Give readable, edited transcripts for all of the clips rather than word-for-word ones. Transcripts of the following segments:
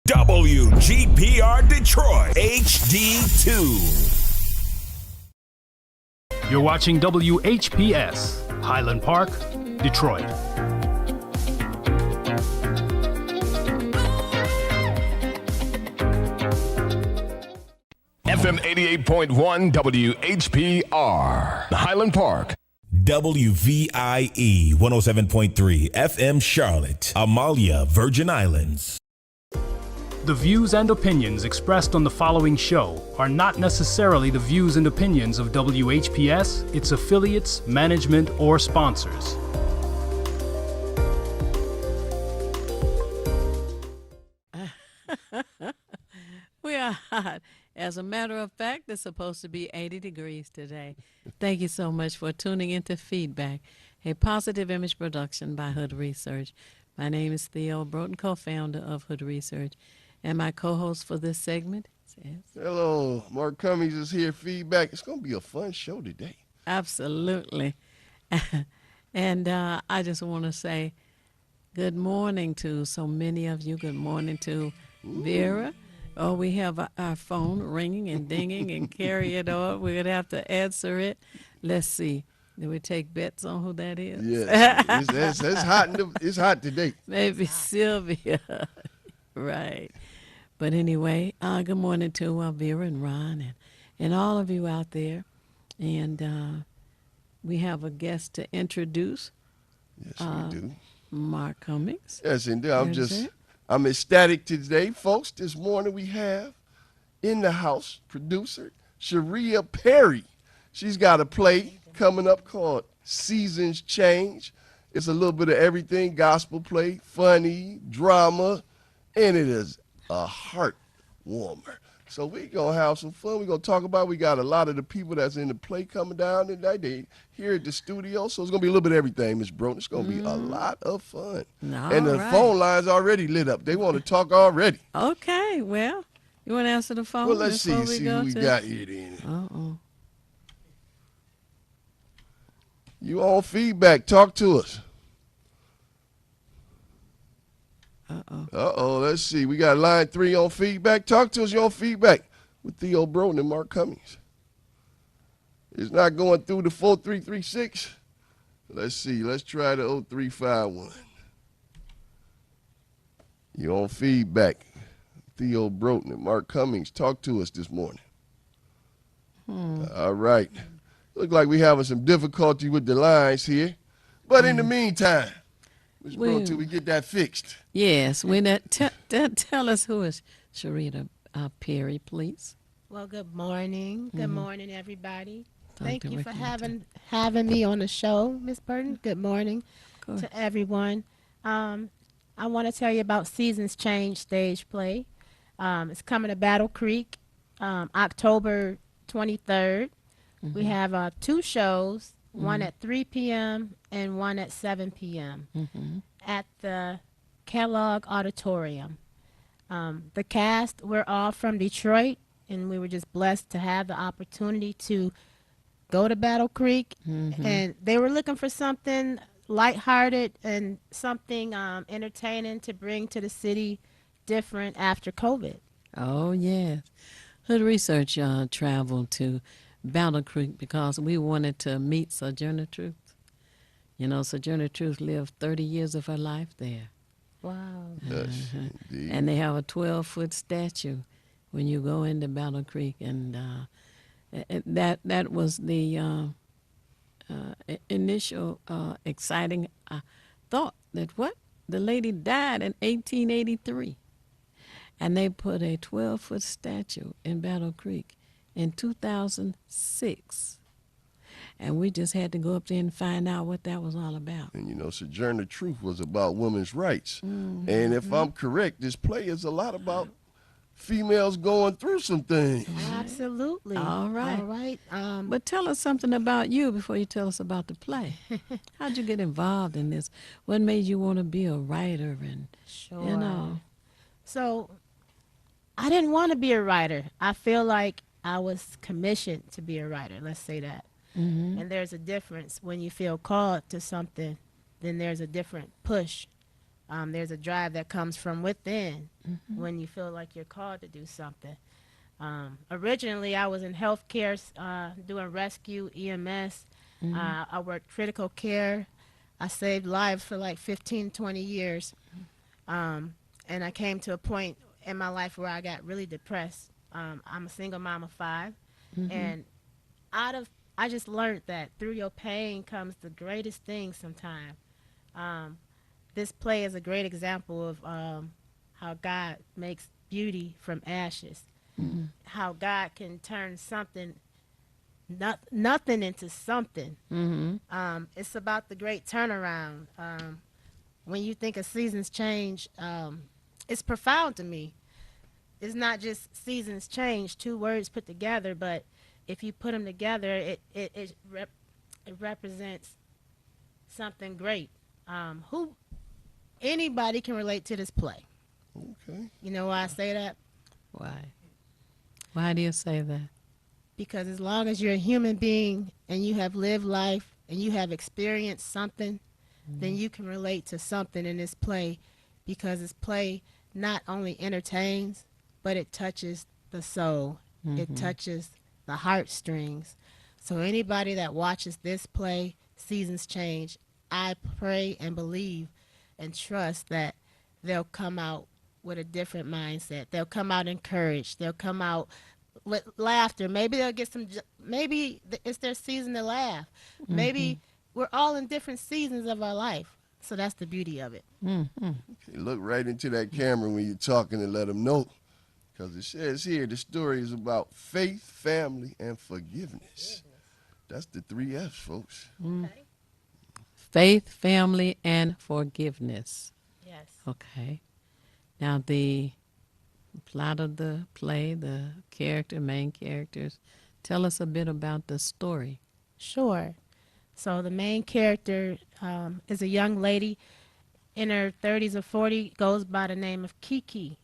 WGPR Detroit HD2. You're watching WHPS, Highland Park, Detroit. FM 88.1 WHPR, Highland Park. WVIE 107.3 FM Charlotte, Amalia, Virgin Islands. The views and opinions expressed on the following show are not necessarily the views and opinions of WHPS, its affiliates, management, or sponsors. We are hot. As a matter of fact, it's supposed to be 80 degrees today. Thank you so much for tuning into Feedback, a positive image production by Hood Research. My name is Theo Broughton, co-founder of Hood Research, and my co-host for this segment says... Hello, Mark Cummings is here, Feedback. It's going to be a fun show today. Absolutely. And I just want to say good morning to so many of you. Good morning to Vera. Oh, we have our phone ringing and dinging and carry it on. We're going to have to answer it. Let's see. Do we take bets on who that is? Yes, it's hot. It's hot today. Maybe Sylvia. Right. But anyway, good morning to Vera and Ron and all of you out there. And we have a guest to introduce. Yes, we do. Mark Cummings. Yes, indeed. I'm ecstatic today, folks. This morning we have in the house producer Sharia Perry. She's got a play coming up called Seasons Change. It's a little bit of everything, gospel play, funny, drama, and it is a heart warmer. So we're going to have some fun. We're going to talk about, we got a lot of the people that's in the play coming down tonight. They here at the studio. So it's going to be a little bit of everything, Ms. Broughton. It's going to be a lot of fun. And the phone line's already lit up. They want to talk already. Okay, well, you want to answer the phone? Well, let's see who we got here then. Uh-oh. You on Feedback. Talk to us. Uh-oh, let's see. We got line 3 on Feedback. Talk to us. You on Feedback with Theo Broughton and Mark Cummings. It's not going through the 4336. Let's see. Let's try the 0351. You on Feedback. Theo Broughton and Mark Cummings. Talk to us this morning. All right. Look like we're having some difficulty with the lines here. But in the meantime, Ms. Broughton, till we get that fixed. Yes. Tell us who is Sharia Perry, please. Well, good morning. Good morning, everybody. Thank you for directly having me on the show, Ms. Burton. Good morning to everyone. I want to tell you about Seasons Change stage play. It's coming to Battle Creek, October 23rd. We have 2 shows, one at 3 p.m. and one at 7 p.m. At the Kellogg Auditorium. The cast, we're all from Detroit, and we were just blessed to have the opportunity to go to Battle Creek. And they were looking for something lighthearted and something entertaining to bring to the city different after COVID. Oh, yes. Hood Research traveled to Battle Creek because we wanted to meet Sojourner Truth. You know, Sojourner Truth lived 30 years of her life there. Wow. Yes, indeed. And they have a 12-foot statue when you go into Battle Creek. And that was the initial exciting thought that the lady died in 1883. And they put a 12-foot statue in Battle Creek in 2006. And we just had to go up there and find out what that was all about. And you know, Sojourner Truth was about women's rights. And if I'm correct, this play is a lot about females going through some things. Absolutely. All right. All right. But tell us something about you before you tell us about the play. How'd you get involved in this? What made you want to be a writer? And Sure. you know. So I didn't want to be a writer. I feel like I was commissioned to be a writer. Let's say that. And there's a difference when you feel called to something, then there's a different push There's a drive that comes from within when you feel like you're called to do something. Originally, I was in healthcare, doing rescue, EMS. I worked critical care. I saved lives for like 15, 20 years. And I came to a point in my life where I got really depressed. I'm a single mom of 5. And I just learned that through your pain comes the greatest thing sometimes. This play is a great example of how God makes beauty from ashes. How God can turn something, nothing into something. It's about the great turnaround. When you think of seasons change, it's profound to me. It's not just seasons change, 2 words put together, but if you put them together, it represents something great. Anybody can relate to this play. Okay. You know why I say that? Why? Why do you say that? Because as long as you're a human being and you have lived life and you have experienced something, then you can relate to something in this play, because this play not only entertains, but it touches the soul. It touches the heartstrings. So anybody that watches this play, Seasons Change, I pray and believe and trust that they'll come out with a different mindset. They'll come out encouraged. They'll come out with laughter. Maybe they'll get maybe it's their season to laugh. Maybe we're all in different seasons of our life. So that's the beauty of it. Okay, look right into that camera when you're talking and let them know. Because it says here the story is about faith, family, and forgiveness. That's the 3 F's, folks. Okay. Faith, family, and forgiveness. Yes. Okay. Now the plot of the play, the main characters, tell us a bit about the story. Sure. So the main character is a young lady in her 30s or 40s, goes by the name of Kiki.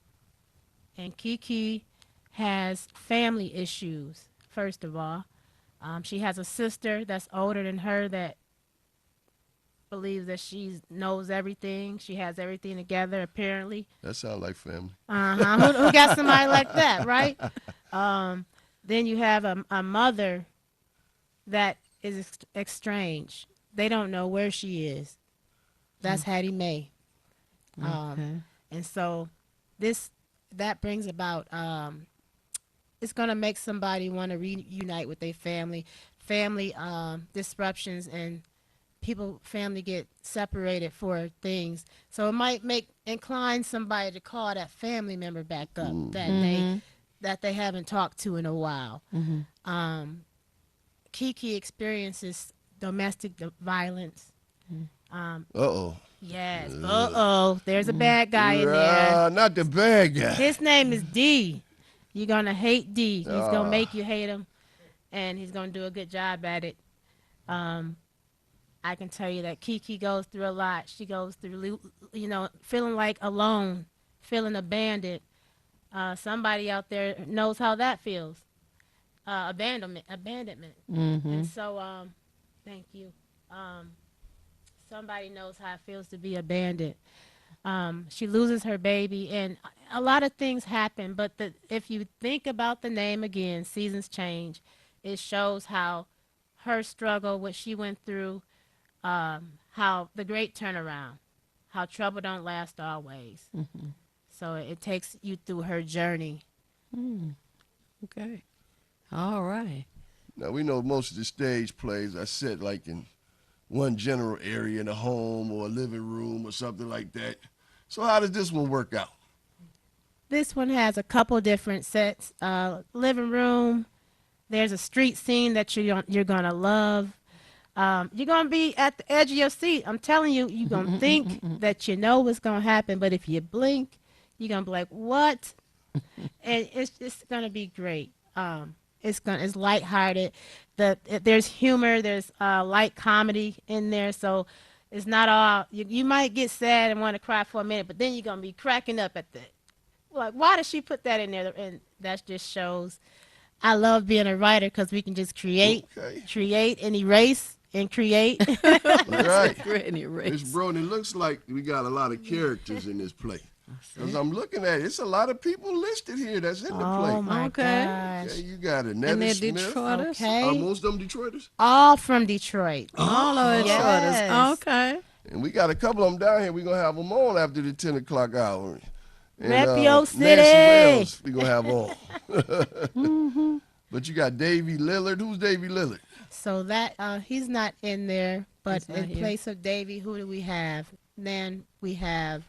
And Kiki has family issues, first of all. She has a sister that's older than her that believes that she knows everything. She has everything together, apparently. That sounds like family. Who got somebody like that, right? Then you have a mother that is estranged. They don't know where she is. That's Hattie Mae. And so that brings about, it's going to make somebody want to reunite with their family disruptions, and family get separated for things. So it might incline somebody to call that family member back up that they haven't talked to in a while. Kiki experiences domestic violence. Uh-oh. Yes. There's a bad guy in there. Not the bad guy. His name is D. You're going to hate D. He's going to make you hate him, and he's going to do a good job at it. I can tell you that Kiki goes through a lot. She goes through, feeling like alone, feeling abandoned. Somebody out there knows how that feels. Abandonment. And so, thank you. Somebody knows how it feels to be abandoned. She loses her baby, and a lot of things happen. But if you think about the name again, Seasons Change, it shows how her struggle, what she went through, how the great turnaround, how trouble don't last always. So it takes you through her journey. Okay. All right. Now, we know most of the stage plays are set like in one general area in a home or a living room or something like that. So how does this one work out? This one has a couple different sets. Living room. There's a street scene that you're gonna love. You're gonna be at the edge of your seat. I'm telling you, you're gonna think that you know what's gonna happen, but if you blink, you're gonna be like, "What?" And it's gonna be great. It's lighthearted. There's humor. There's light comedy in there, so it's not all. You might get sad and want to cry for a minute, but then you're gonna be cracking up at like, why did she put that in there? And that just shows. I love being a writer because we can just create and erase and create. Right. Granny race. Miss Broden, it looks like we got a lot of characters in this play. Because I'm looking at it, it's a lot of people listed here that's in the play. Oh my Okay. gosh. Okay, you got Annetta And they're Smith. Detroiters? Okay. Most of them Detroiters. All from Detroit. All of Yes. Detroiters. Okay. And we got a couple of them down here. We're going to have them on after the 10 o'clock hour. And, Rep your Nancy city. Wells, we're going to have on. But you got Davy Lillard. Who's Davy Lillard? So that he's not in there, but He's not in here. place of Davy, who do we have? Then we have.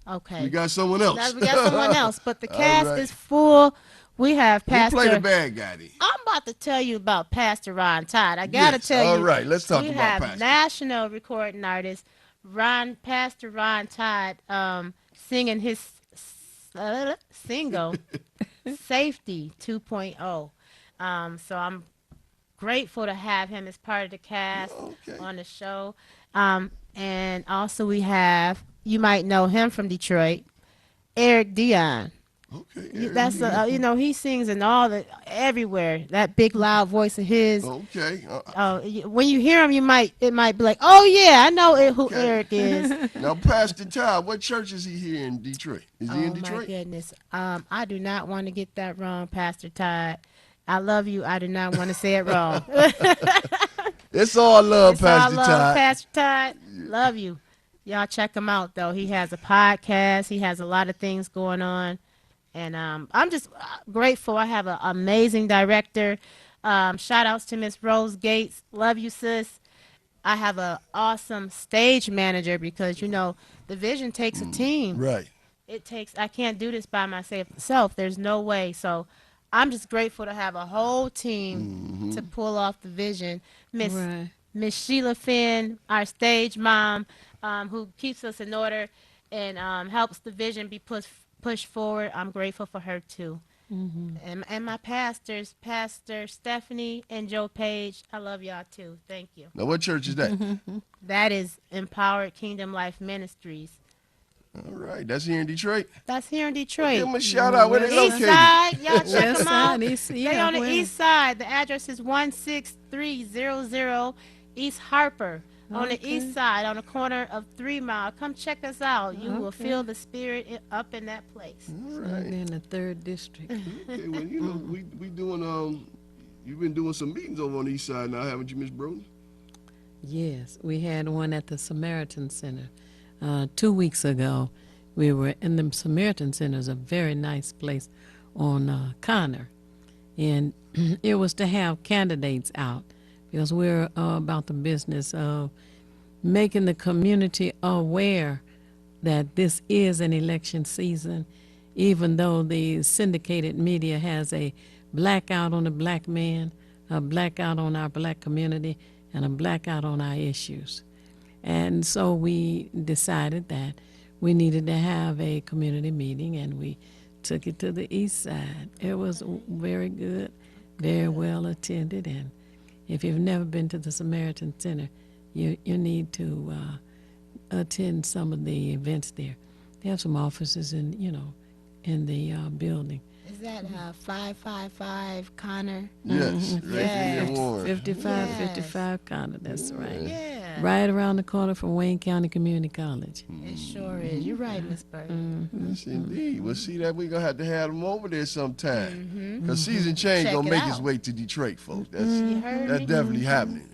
Okay. We got someone else. Now we got someone else, but the All cast right. is full. We have Who Pastor. play the bad guy then? I'm about to tell you about Pastor Ron Todd. I gotta Yes, tell you. all right, let's talk we about have Pastor. national recording artist Pastor Ron Todd, singing his single "Safety 2.0." So I'm grateful to have him as part of the cast Okay. on the show. And also we have, you might know him from Detroit, Eric Dion. Okay. That's he sings in everywhere. That big loud voice of his. Okay. When you hear him, it might be like, oh yeah, I know who Okay. Eric is. Now, Pastor Todd, what church is he here in Detroit? Is he in Oh my Detroit? goodness. I do not want to get that wrong, Pastor Todd. I love you. I do not want to say it wrong. It's all love, It's all Pastor love, Todd. Pastor Todd. Love you. Y'all check him out though. He has a podcast. He has a lot of things going on. And I'm just grateful. I have an amazing director. Shout outs to Miss Rose Gates. Love you, sis. I have an awesome stage manager because, the vision takes a team. Right. I can't do this by myself. There's no way. So I'm just grateful to have a whole team to pull off the vision. Miss Sheila Finn, our stage mom, who keeps us in order and helps the vision be pushed forward. I'm grateful for her too. And my pastors, Pastor Stephanie and Joe Page, I love y'all too. Thank you. Now, what church is that? That is Empowered Kingdom Life Ministries. All right. That's here in Detroit. That's here in Detroit. Give them a shout out. Where they East located? side, y'all check West them out. side, east, They yeah, on the where? east side. The address is 16300 East Harper. On the east side, on the corner of 3 Mile. Come check us out. You will feel the spirit up in that place. All Right right. there in the 3rd district. Okay, well, we doing, you've been doing some meetings over on the east side now, haven't you, Miss Broden? Yes, we had one at the Samaritan Center 2 weeks ago. We were in the Samaritan Center, is a very nice place on Connor, and it was to have candidates out because we're about the business of making the community aware that this is an election season, even though the syndicated media has a blackout on the black man, a blackout on our black community, and a blackout on our issues. And so we decided that we needed to have a community meeting, and we took it to the east side. It was very good, very well attended, and if you've never been to the Samaritan Center, you need to attend some of the events there. They have some offices in the building. Is that 555 Connor? Yes. Right Yeah. in Warren. 55 Connor, that's right. Yeah. Right around the corner from Wayne County Community College. It sure is. You're right, Miss Burton. Yes, indeed. Well, see that we're going to have them over there sometime. Because season change Check going to it make its out. way to Detroit, folks. You heard That's me? definitely happening.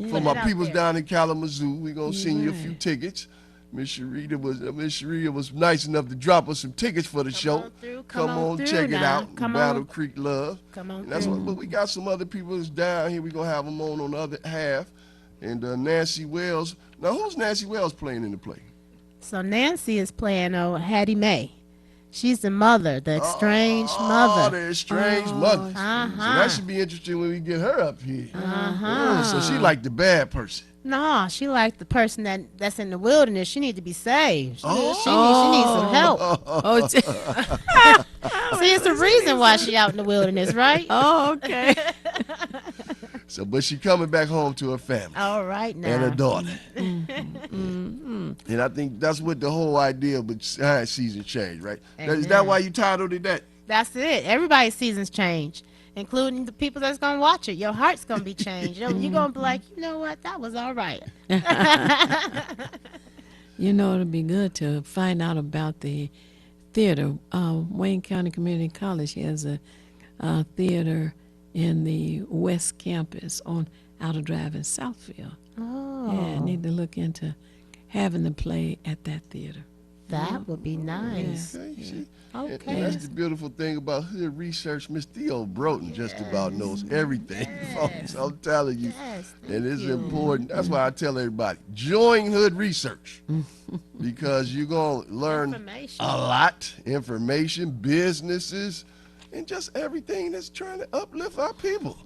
For Put my it out peoples there. down in Kalamazoo, we're going to send you a few tickets. Miss Sharita was nice enough to drop us some tickets for the show. on through, Come come on on, through check it now. out. Come Battle on. Creek Love. Come on And that's through. what, but we got some other people that's down here. We're going to have them on the other half. And Nancy Wells. Now, who's Nancy Wells playing in the play? So Nancy is playing Hattie Mae. She's the mother, the estranged mother. The estranged mother. So Uh-huh. that should be interesting when we get her up here. So she like the bad person. No, she like the person that's in the wilderness. She need to be saved. She needs some help. Oh, See, it's the reason why she out in the wilderness, right? oh, okay. So, but she coming back home to her family All right now. and her daughter. And I think that's what the whole idea behind season change, right? Is that why you titled it that? That's it. Everybody's seasons change. including the people that's gonna watch it. Your heart's gonna be changed. You're gonna be like, you know what, that was all right. You know, it'd be good to find out about the theater. Wayne County Community College has a theater in the West Campus on Outer Drive in Southfield. Oh, Yeah, I need to look into having the play at that theater. that would be nice. Okay, you see? Okay. And that's the beautiful thing about hood research. Miss Theo Broughton just about knows everything, folks. I'm telling you. Yes, And it's thank you. important. That's why I tell everybody, join hood research. Because you're going to learn Information. a lot. Information, businesses, and just everything that's trying to uplift our people.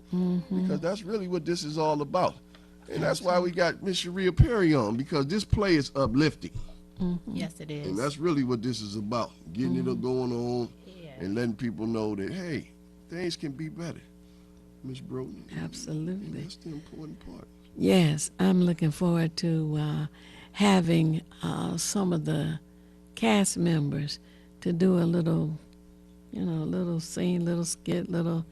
Because that's really what this is all about. And that's why we got Miss Sharia Perry on, because this play is uplifting. Yes, it is. And that's really what this is about, getting it going on Yeah. and letting people know that, hey, things can be better. Miss Broughton. Absolutely. And that's the important part. Yes, I'm looking forward to having some of the cast members to do a little, little scene, little skit, little,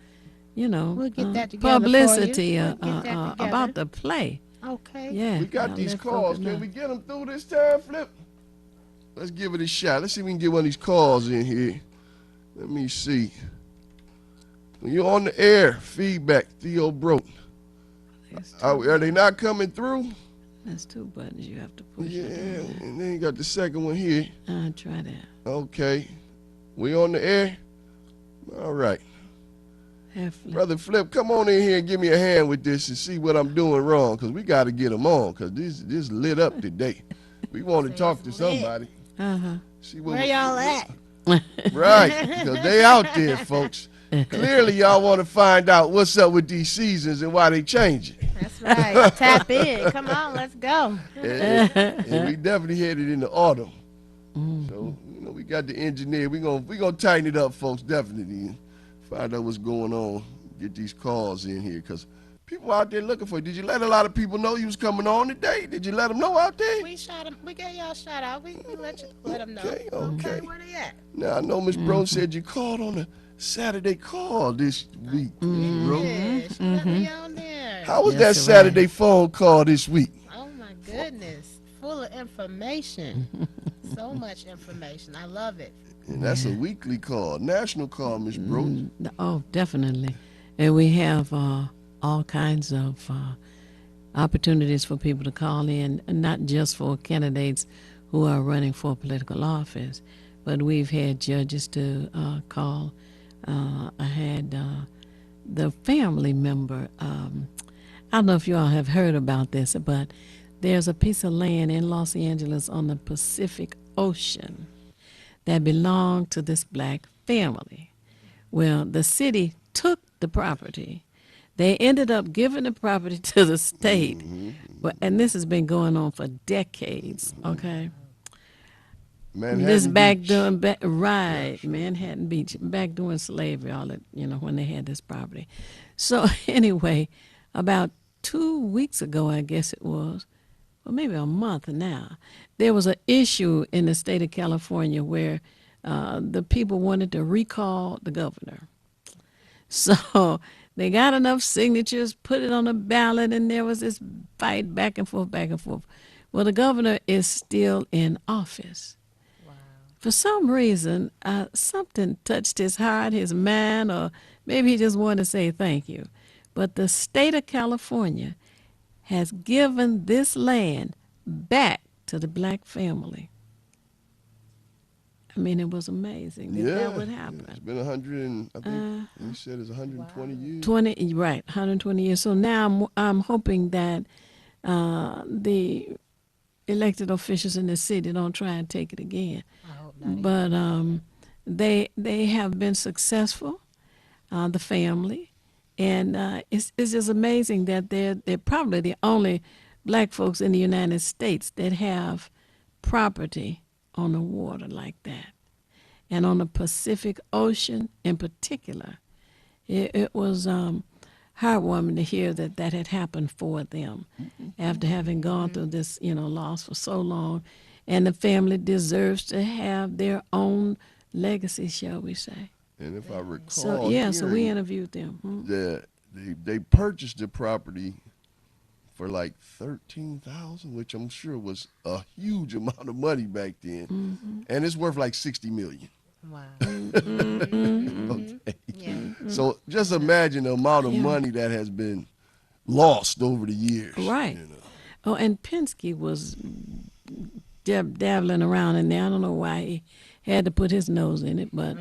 We'll get that together for you. publicity We'll get that together. about the play. Okay. Yeah, We got I'll these let calls. folks know. Can we get them through this time, Flip? Let's give it a shot. Let's see if we can get one of these calls in here. Let me see. When you're on the air, feedback, Theo Broughton. Are they not coming through? That's two buttons you have to push. Yeah, and then you got the second one here. I'll try that. Okay. We on the air? All right. Hopefully. Brother Flip, come on in here and give me a hand with this and see what I'm doing wrong, because we got to get them on, because this lit up today. We want to talk to somebody. See what Where y'all at? Right, because they out there, folks. Clearly, y'all want to find out what's up with these seasons and why they changing. That's right. Tap in. Come on, let's go. And we definitely headed in the autumn. So, we got the engineer. We gonna tighten it up, folks, definitely. And find out what's going on. Get these calls in here, because people out there looking for you. Did you let a lot of people know you was coming on today? Did you let them know out there? We shot him. We gave y'all a shout out. We let them know. Okay. Where they at? Now, I know Miss Bro said you called on a Saturday call this week, Miss Bro. Yeah, she let me on there. How was Yes, that right. Saturday phone call this week? Oh my goodness, full of information. So much information. I love it. And that's a weekly call, national call, Miss Bro. Oh, definitely. And we have all kinds of opportunities for people to call in, and not just for candidates who are running for political office, but we've had judges to call. I had the family member. I don't know if you all have heard about this, but there's a piece of land in Los Angeles on the Pacific Ocean that belonged to this black family. Well, the city took the property. They ended up giving the property to the state. And this has been going on for decades, okay? This back Beach. during, Manhattan Beach, back during slavery, all that, when they had this property. So anyway, about 2 weeks ago, I guess it was, or maybe a month now, there was an issue in the state of California where the people wanted to recall the governor. So they got enough signatures, put it on a ballot, and there was this fight back and forth, back and forth. Well, the governor is still in office. Wow. For some reason, something touched his heart, his mind, or maybe he just wanted to say thank you. But the state of California has given this land back to the black family. I mean, it was amazing that would happen. It's been 100 and, I think you said it's 120 years. 120 years. So now I'm hoping that the elected officials in the city don't try and take it again. I hope not. But they have been successful, the family, and it's just amazing that they're probably the only black folks in the United States that have property on the water like that. And on the Pacific Ocean in particular, it was heartwarming to hear that had happened for them after having gone through this, loss for so long. And the family deserves to have their own legacy, shall we say. And if I recall, So yeah, so we interviewed them. that they purchased the property for like $13,000, which I'm sure was a huge amount of money back then, and it's worth like $60 million. Wow. Okay. Yeah. So just imagine the amount of money that has been lost over the years. Right. You know. Oh, and Penske was dabbling around in there. I don't know why he had to put his nose in it, but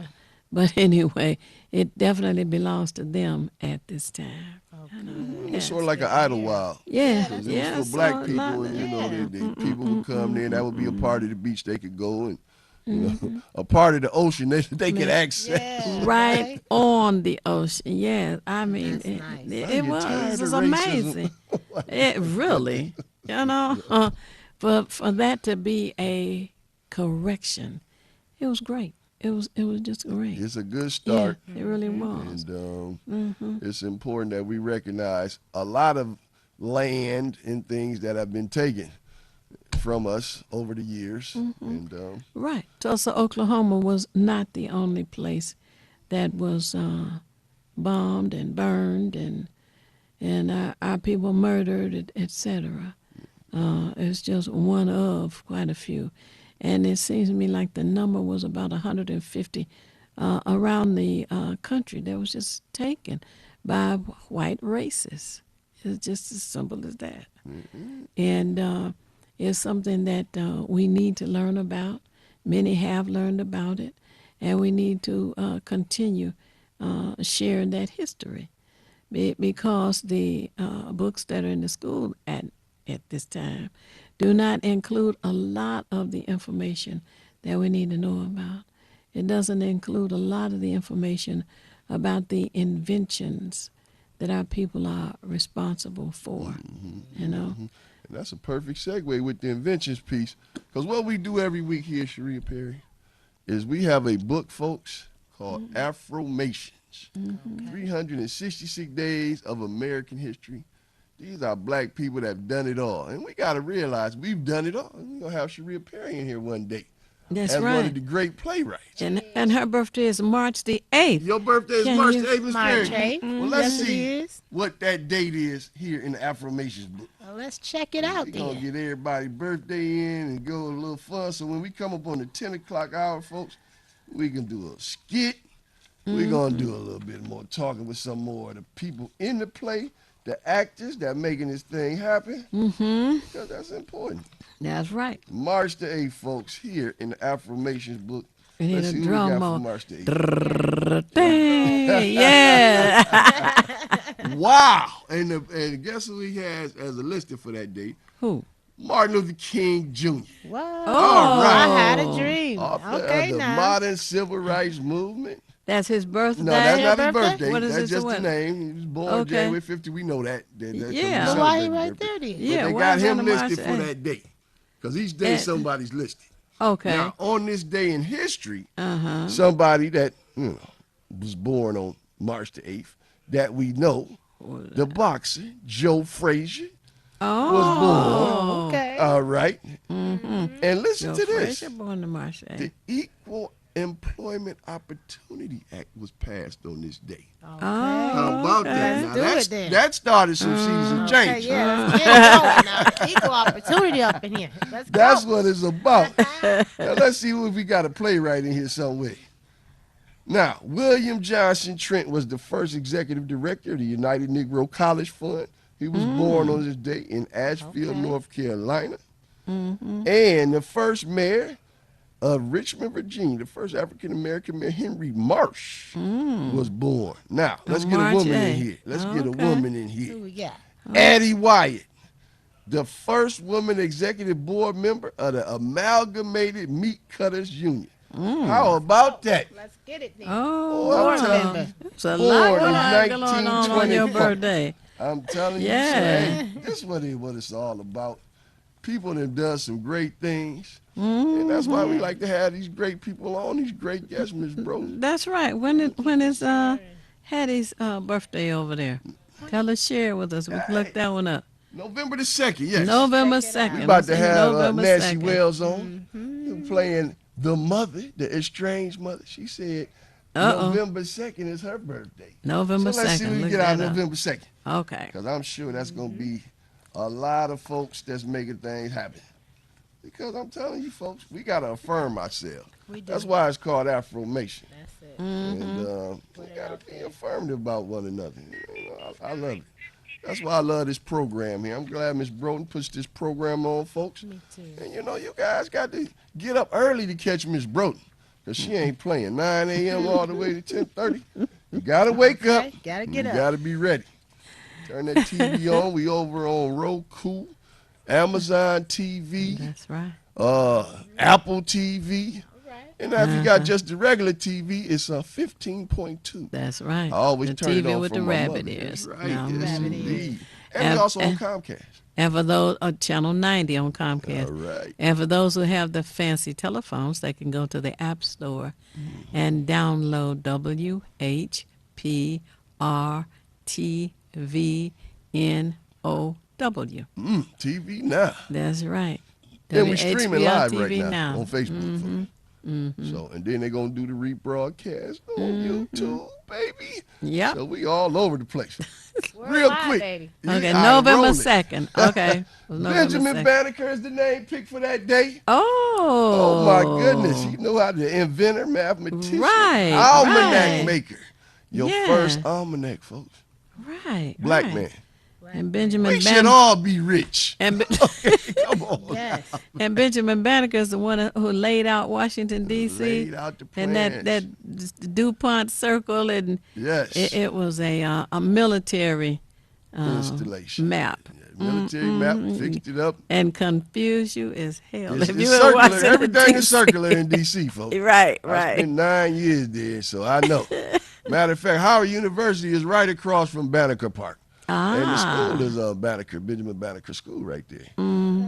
anyway, it definitely belongs to them at this time. It's sort of like an Idlewild. Yeah, Because yeah. it was for so black a lot people, of- and you know, people would come there, and that would be a part of the beach they could go, and you know, a part of the ocean they could access. Yeah. right on the ocean. Yeah, I mean, That's nice. it Now you're tired was of racism. amazing. It really, you know, for that to be a correction, it was great. It was just great. It's a good start. Yeah, it really was. And it's important that we recognize a lot of land and things that have been taken from us over the years. And Right. Tulsa, Oklahoma was not the only place that was bombed and burned and our people murdered, etc. It's just one of quite a few. And it seems to me like the number was about 150 around the country that was just taken by white racists. It's just as simple as that. And it's something that we need to learn about. Many have learned about it, and we need to continue sharing that history because the books that are in the school at this time do not include a lot of the information that we need to know about. It doesn't include a lot of the information about the inventions that our people are responsible for, you know. and that's a perfect segue with the inventions piece, because what we do every week here, Sharia Perry, is we have a book, folks, called Afromations, 366 Days of American History. These are black people that have done it all. And we got to realize we've done it all. We're going to have Sharia Perry in here one day. That's as right. one of the great playwrights. And her birthday is March the 8th. Your birthday is Can March you- the 8th, Ms. March Perry. 8th. Well, let's Yes, it see is. what that date is here in the Affirmations book. Well, let's check it out We're going to then. get everybody's birthday in and go a little fun. So when we come up on the 10 o'clock hour, folks, we can do a skit. We're going to do a little bit more talking with some more of the people in the play, the actors that making this thing happen. Because that's important. That's right. March the 8th, folks, here in the Affirmations book. We need Let's a see who we drum got roll. for March the 8th. Dang, yeah. Wow. And guess who he has as a listed for that date? Who? Martin Luther King Jr. What? All right. I had a dream. Author Okay, of the now. modern civil rights movement. That's his birthday? No, that's not his birthday? birthday. What is That's his just the what? name. He was born Okay. January 50. We know that. Yeah. So why he right there then? Yeah, But they why got is that him on listed March for 8th? that day. Because each day And- somebody's listed. Okay. Now, on this day in history, somebody that was born on March the 8th that we know, the boxer, Joe Frazier, was born. Okay. All right. And listen Joe to this. Frazier born to March 8th. The Equal Employment Opportunity Act was passed on this day. Oh, How about that? Now, do it then. that started some season Okay, change. yeah, let's get it going now. Equal opportunity up in here. Let's That's go. what it's about. Now, let's see if we got a playwright in here somewhere. Now, William Johnson Trent was the first executive director of the United Negro College Fund. He was born on this day in Asheville, North Carolina. And the first mayor of Richmond, Virginia, the first African-American mayor, Henry Marsh, was born. Now, let's get a March woman 8th. in here. Let's get a Okay. woman in Who here. we got? Addie Wyatt, the first woman executive board member of the Amalgamated Meat Cutters Union. How about that? Let's get it then. Oh, I'm Board telling member. it's a Born lot in going on on your 1924. birthday. I'm telling you, Yeah. hey, this is what it's all about. People that done some great things. And that's why we like to have these great people on, these great guests, Miss Bro. That's right. When is Hattie's birthday over there? Tell us, share with us. We can look that one up. November the 2nd, yes. November Check it out. 2nd. We about to have November Nancy 2nd. Wells on playing the mother, the estranged mother. She said, November 2nd is her birthday. November 2nd. So let's see what we Look get out that up. November 2nd. Okay. Because I'm sure that's going to be a lot of folks that's making things happen. Because I'm telling you folks, we got to affirm ourselves. We do. That's why it's called affirmation. That's it. And we got to be affirmative about one another. You know, I love it. That's why I love this program here. I'm glad Miss Broden puts this program on, folks. Me too. And you know, you guys got to get up early to catch Miss Broden. Because she ain't playing 9 a.m. all the way to 10:30. You got to wake up. Gotta get up. You got to be ready. Turn that TV on. We over on Roku, Amazon TV, That's right. Apple TV. All right. And now if you got just the regular TV, it's 15.2. That's right. I always the turn TV it on with for the my rabbit mother. ears. That's right. No. Yes, Rabbit ears. indeed. And we also on Comcast. And for those, channel 90 on Comcast. All right. And for those who have the fancy telephones, they can go to the App Store and download WHPRTVNOW. TV now. That's right. And we streaming live WHPR right TV now on Facebook. So, and then they're going to do the rebroadcast on YouTube, baby. Yep. So we all over the place. We're Real live, quick. baby. Okay, I November roll it. 2nd. Okay. November Benjamin 2nd. Banneker is the name picked for that day. Oh. Oh my goodness. You know how the inventor, mathematician, Right, almanac right. maker. Your Yeah. first almanac, folks. Right. Black right. man. And Benjamin We should Banneker. all be rich. And, Come on. Yes. and Benjamin Banneker is the one who laid out Washington, D.C. Laid out the And plans. that DuPont Circle, and Yes. it was a military Installation. map. Yeah, military map, fixed it up. And confuse you as hell. It's, if it's you ever circular. watched Everything is circular in D.C., folks. Right, I right. spent 9 years there, so I know. Matter of fact, Howard University is right across from Banneker Park. And the school is Banneker, Benjamin Banneker School right there.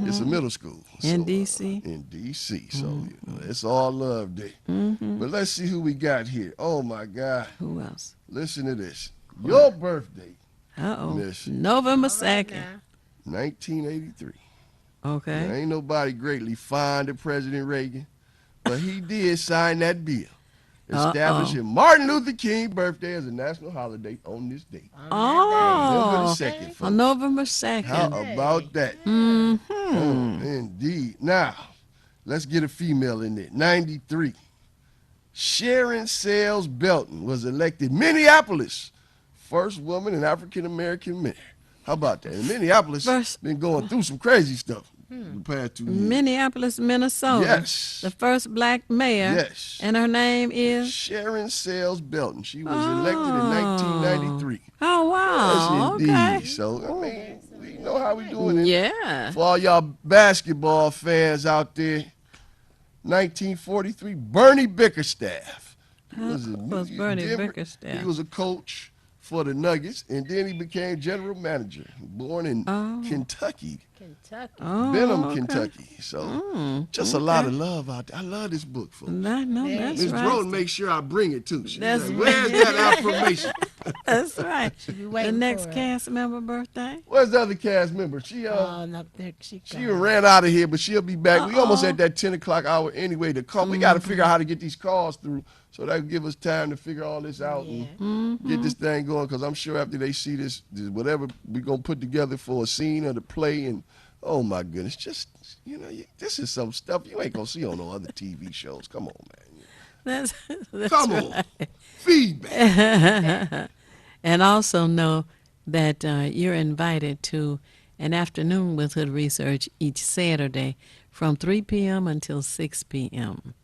It's a middle school. In D.C.? In D.C., so you know, it's all love day. But let's see who we got here. Oh, my God. Who else? Listen to this. Your birthday, Uh-oh. Miss. November All right 2nd. now. 1983. Okay. Now, ain't nobody greatly fond of President Reagan, but he did sign that bill establishing Martin Luther King's birthday as a national holiday on this date. November Oh. the 2nd, On folks. November 2nd. How about that? Oh, indeed. Now, let's get a female in there. 93. Sharon Sales Belton was elected Minneapolis' first woman and African-American mayor. How about that? And Minneapolis First- been going through some crazy stuff the past 2 years. Minneapolis, Minnesota. Yes. The first black mayor. Yes. And her name is? Sharon Sales Belton. She was elected in 1993. Oh, wow. Yes, indeed. Okay. So, I mean, we know how we doing it. Yeah. For all y'all basketball fans out there, 1943, Bernie Bickerstaff. He was Bernie Bickerstaff? He was a coach for the Nuggets, and then he became general manager. Born in Kentucky, Kentucky. Oh, Benham, okay. Kentucky. So just a lot of love out there. I love this book, folks. No, that's Miss right. Broden make sure I bring it too. She's That's like, where's that affirmation? That's right. be The waiting next for it. cast member birthday? Where's the other cast member? She Oh, no, there she She goes. ran out of here, but she'll be back. We almost at that 10 o'clock hour anyway to call. We got to figure out how to get these calls through so that will give us time to figure all this out and get this thing going. Because I'm sure after they see this whatever we're going to put together for a scene or the play, and oh my goodness, just, you know, this is some stuff you ain't going to see on no other TV shows. Come on, man. That's Come on. Feedback. And also know that you're invited to an afternoon with Hood Research each Saturday from 3 p.m. until 6 p.m.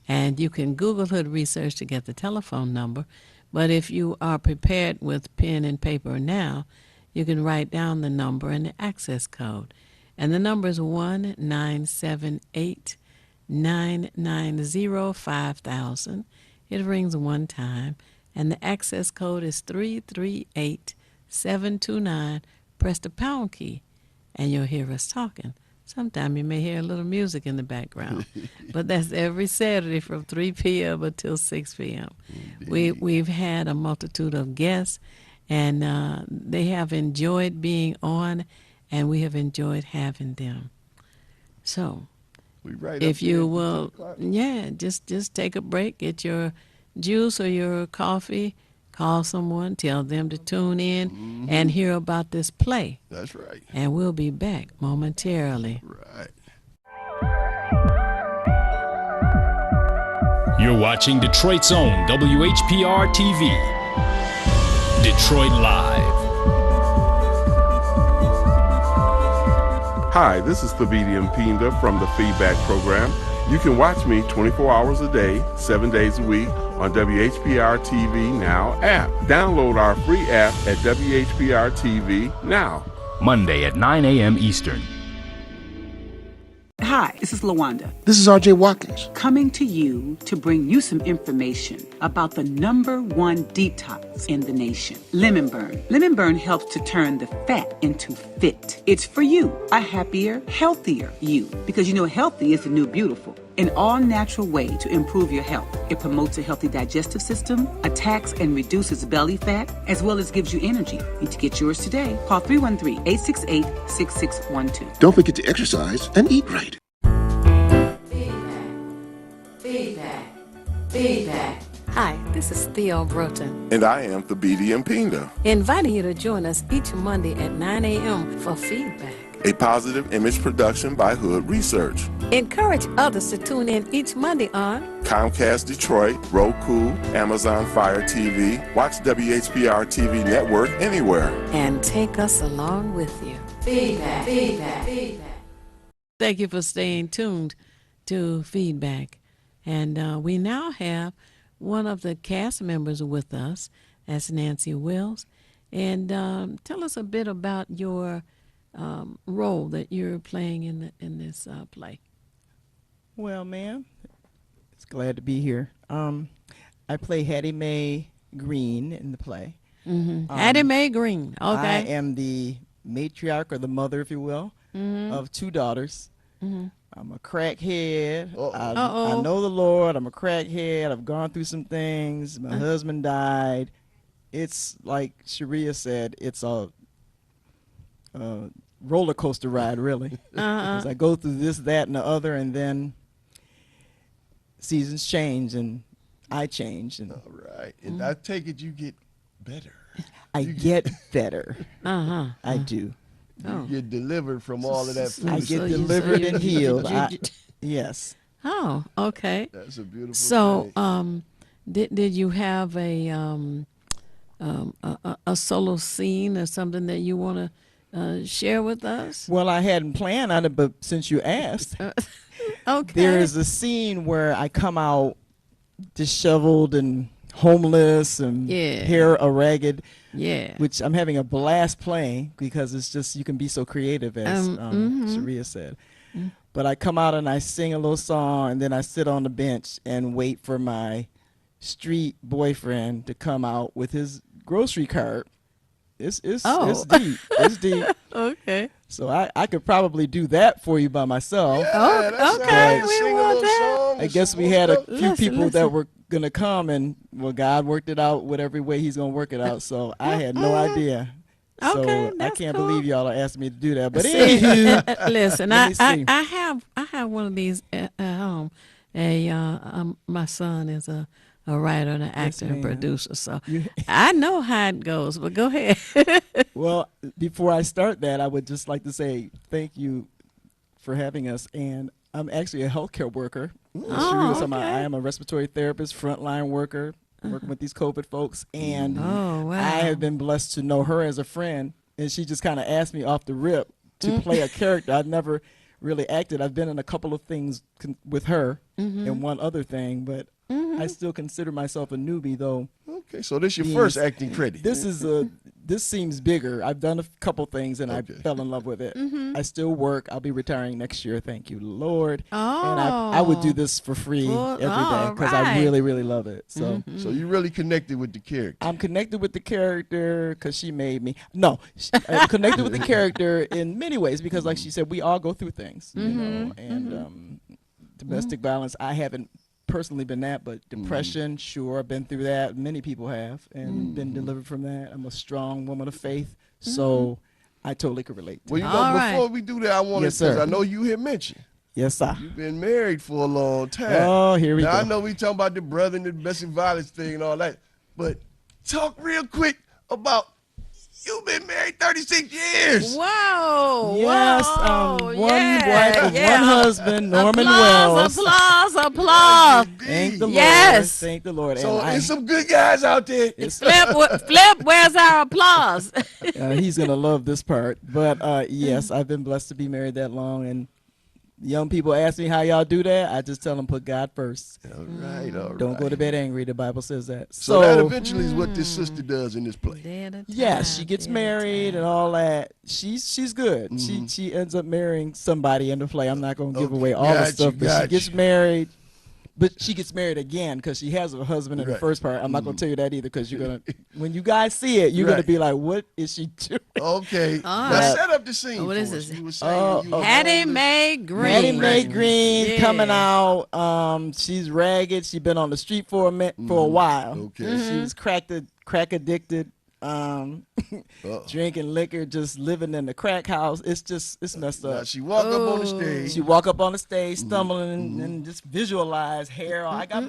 And you can Google Hood Research to get the telephone number. But if you are prepared with pen and paper now, you can write down the number and the access code. And the number is 1-978-990-5000. It rings one time. And the access code is 338729. Press the pound key, and you'll hear us talking. Sometime you may hear a little music in the background, but that's every Saturday from 3 p.m. until 6 p.m. We've had a multitude of guests, and they have enjoyed being on, and we have enjoyed having them. So, We right if up you there at will, 10 o'clock. yeah, just take a break, get your juice or your coffee, call someone, tell them to tune in and hear about this play. That's right. And we'll be back momentarily. Right. You're watching Detroit's own WHPR TV. Detroit Live. Hi, this is Thabiti Mpinda from the Feedback Program. You can watch me 24 hours a day, 7 days a week on WHPR TV Now app. Download our free app at WHPR TV Now. Monday at 9 a.m. Eastern. Hi, this is LaWanda. This is R.J. Watkins. Coming to you to bring you some information about the #1 detox in the nation, Lemon Burn. Lemon Burn helps to turn the fat into fit. It's for you, a happier, healthier you. Because you know healthy is the new beautiful. An all-natural way to improve your health. It promotes a healthy digestive system, attacks and reduces belly fat, as well as gives you energy. Need to get yours today. Call 313-868-6612. Don't forget to exercise and eat right. Feedback. Hi, this is Theo Broughton, And I am Thabiti Mpinda, inviting you to join us each Monday at 9 a.m. for feedback. a positive image production by Hood Research. Encourage others to tune in each Monday on Comcast Detroit, Roku, Amazon Fire TV. Watch WHPR TV Network anywhere. and take us along with you. Feedback. Thank you for staying tuned to Feedback. And we now have one of the cast members with us. That's Nancy Wills. And tell us a bit about your role that you're playing in this play. Well, ma'am, it's glad to be here. I play Hattie Mae Green in the play. Hattie Mae Green. Okay. I am the matriarch, or the mother, if you will, of 2 daughters. I'm a crackhead. I know the Lord. I'm a crackhead. I've gone through some things. My husband died. It's like Sharia said, it's a roller coaster ride, really. Because I go through this, that, and the other, and then seasons change, and I change. And All right. And I take it you get better. I get better. I do. You get delivered from all of that food. I get delivered and healed. Yes. Oh, okay. That's a beautiful So, thing. did you have a solo scene or something that you want to share with us? Well, I hadn't planned on it, but since you asked, Okay. there is a scene where I come out disheveled and homeless and hair ragged. Yeah. Which I'm having a blast playing, because it's just, you can be so creative, as Sharia said. But I come out and I sing a little song, and then I sit on the bench and wait for my street boyfriend to come out with his grocery cart. It's deep. It's deep. Okay. So I could probably do that for you by myself. Okay. We Sing a want little that. song. I guess we had a few people listen. that were going to come, and, well, God worked it out whatever way he's going to work it out. So I had no idea. Okay, So I that's can't cool. believe y'all are asking me to do that. But See, anywho, listen, Let me see. I have one of these at home. My son is a writer and an actor and ma'am. producer, so I know how it goes. But go ahead. well, before I start that, I would just like to say thank you for having us. And I'm actually a healthcare worker. Sharia was talking about, I am a respiratory therapist, frontline worker, working with these COVID folks. And I have been blessed to know her as a friend. And she just kind of asked me off the rip to play a character. I've never really acted. I've been in a couple of things with her and one other thing, but I still consider myself a newbie, though. Okay, so this is your first acting credit. This seems bigger. I've done a couple things, and I fell in love with it. I still work. I'll be retiring next year. Thank you, Lord. And I would do this for free every day, because I really, really love it. So, So you really connected with the character. I'm connected with the character because she made me. No, I'm connected with the character in many ways, because, like she said, we all go through things, you know. And domestic violence, I haven't personally been that, but depression, sure, I've been through that. Many people have, and been delivered from that. I'm a strong woman of faith, so I totally could relate to Well, you that. know, All right. before we do that, I want Yes, to, because sir. I know you had mentioned Yes, sir. You've been married for a long time. Oh, here we now, go. I know we talking about the brother and the domestic violence thing and all that, but talk real quick about you've been married 36 years. Whoa. Yes, whoa, one yeah, wife of yeah. one husband, Norman applause, Wells. Applause. Thank the Yes. Lord. Thank the Lord. So And there's some good guys out there. Flip, where's our applause? He's going to love this part. But yes, I've been blessed to be married that long. And young people ask me how y'all do that. I just tell them put God first. All right. Don't go to bed angry. The Bible says that. So that eventually is what this sister does in this play. Yeah, she gets married and all that. She's good. Mm-hmm. She ends up marrying somebody in the play. I'm not going to give away all the Gotcha, stuff, but gotcha. she gets married. But she gets married again because she has a husband in the Right. first part. I'm not going to tell you that either because you're going to, when you guys see it, you're going to be like, what is she doing? Okay. All Now right. set up the scene. What for is us. this? You were saying you were Hattie homeless. Mae Green. Hattie Mae Green Yeah. coming out. She's ragged. She's been on the street for a while. Okay. She was crack addicted. Drinking liquor, just living in the crack house. It's messed up. Now she walk up on the stage. She walk up on the stage, stumbling and just visualize hair. I got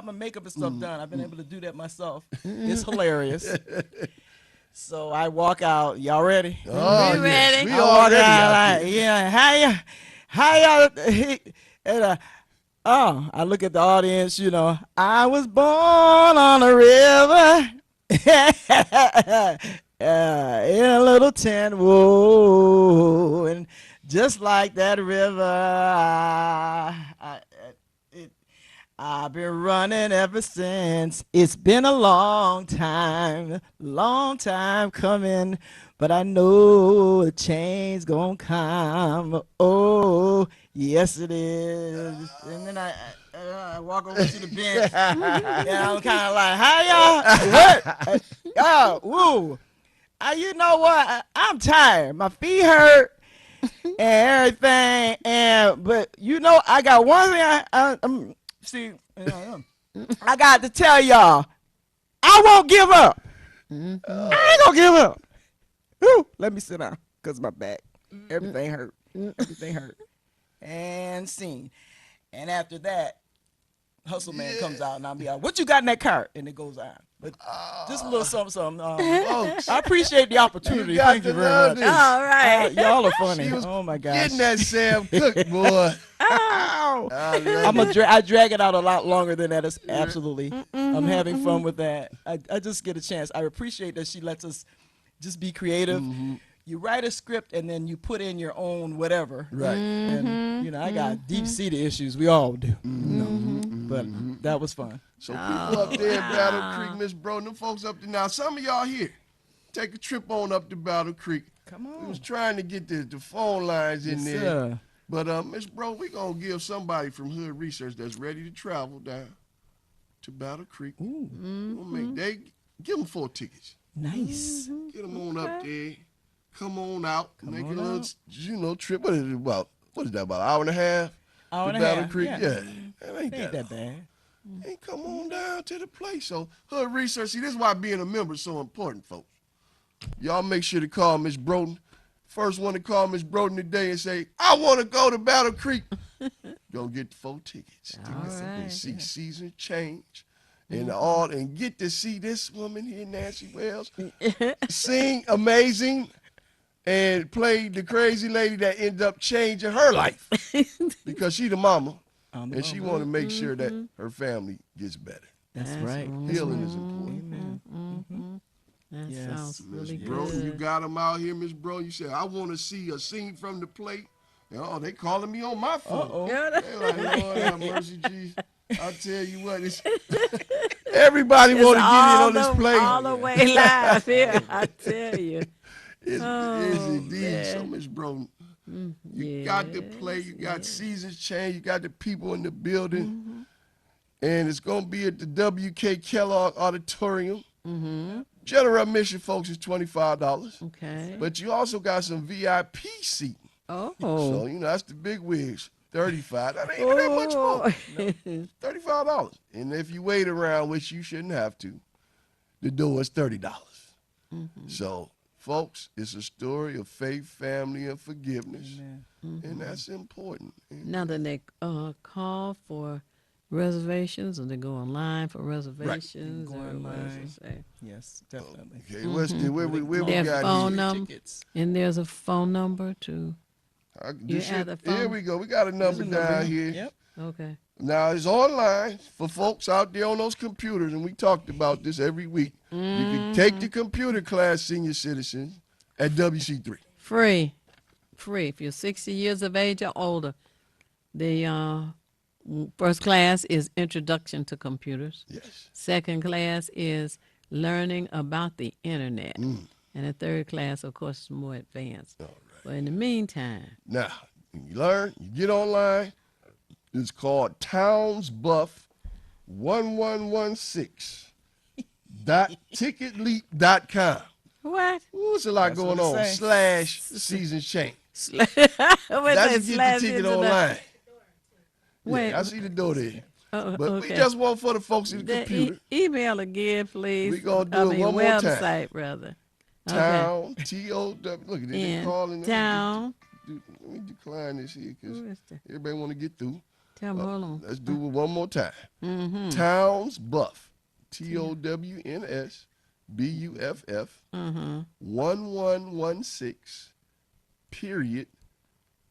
my makeup and stuff done. I've been able to do that myself. It's hilarious. So I walk out. Y'all ready? Oh, We ready? We I all walk ready out out like, there. yeah, how y'all? And I look at the audience. You know, I was born on a river. In a little tent, whoa, and just like that river, I've been running ever since. It's been a long time coming, but I know the change gonna come. Oh, yes it is. And then I walk over to the bench, and I'm kind of like, "Hi, y'all, what? Oh, woo! You know what? I'm tired. My feet hurt and everything. But you know, I got one thing. See, I got to tell y'all, I won't give up. I ain't gonna give up. Woo, let me sit down, cause my back, everything hurt. Everything hurt. And scene. And after that, Hustle Man comes out, and I'll be like, "What you got in that cart?" And it goes on. But just a little something. Folks, I appreciate the opportunity. you got Thank to you very love much. this. All right. Y'all are funny. She was Oh my gosh. Getting that Sam Cooke, boy. Ow. I love it. I drag it out a lot longer than that. It's absolutely. I'm having fun with that. I just get a chance. I appreciate that she lets us just be creative. You write a script and then you put in your own whatever. Right. And you know, I got deep-seated issues. We all do. You know? But that was fun. So people up there in Battle Creek, Miss Bro, them folks up there. Now, some of y'all here, take a trip on up to Battle Creek. Come on. We was trying to get the phone lines in Yes, there. sir. But, Miss Bro, we going to give somebody from Hood Research that's ready to travel down to Battle Creek. Ooh. Give them 4 tickets. Nice. Get them on up there. Come on out. Make on a little, out. trip. What is it about? What is that, about an hour and a half? Hour to and a Battle half, Creek? yeah. That ain't Ain't that that bad. Hey, come on down to the place. So, Hood Research, see, this is why being a member is so important, folks. Y'all make sure to call Miss Broden. First one to call Miss Broden today and say, I want to go to Battle Creek. Go get the 4 tickets. And see Season Change. And get to see this woman here, Nancy Wells, sing amazing and play the crazy lady that ended up changing her life because she the mama. And she want to make sure that her family gets better. That's right. Healing is important. Amen. That Yes. sounds really Miss Bro, good. you got them out here, Miss Bro. You said, I want to see a scene from the plate. And, they calling me on my phone. They like, Lord have mercy, Jesus. I tell you what, everybody want to get in on this play. All the way live here, I tell you. It's indeed. So, Miss Bro, you got the play, you got Seasons Change, you got the people in the building, and it's going to be at the W.K. Kellogg Auditorium. General admission, folks, is $25. Okay. But you also got some VIP seating. Oh. So, that's the big wigs. $35. That ain't even that much more. $35. And if you wait around, which you shouldn't have to, the door is $30. So folks, it's a story of faith, family, and forgiveness. And that's important. Now that they call for reservations, or they go online for reservations, Go or online. say? Yes, definitely. Okay, where we There's got phone here? number, Tickets. and there's a phone number to. Here we go. We got a number down here. Yep. Okay. Now, it's online for folks out there on those computers, and we talked about this every week. You can take the computer class, senior citizens, at WC3. Free. If you're 60 years of age or older. The first class is Introduction to Computers. Yes. Second class is Learning about the Internet. And the third class, of course, is more advanced. All right. But in the meantime. Now, you learn, you get online. It's called townsbuff1116.ticketleap.com. What? Ooh, it's a lot That's going what it on. say. /season change. That's That's to get the ticket online. Wait. Yeah, I see the door there. But Okay. we just want for the folks in the computer. Email again, please. We gonna do it one more time. Website, rather. Town, T-O-W. Look, they calling. Town. Let me decline this here because Who is that? everybody want to get through. Tell me, hold on. Let's do it one more time. Mm-hmm. Towns Buff, TOWNS BUFF 1116 period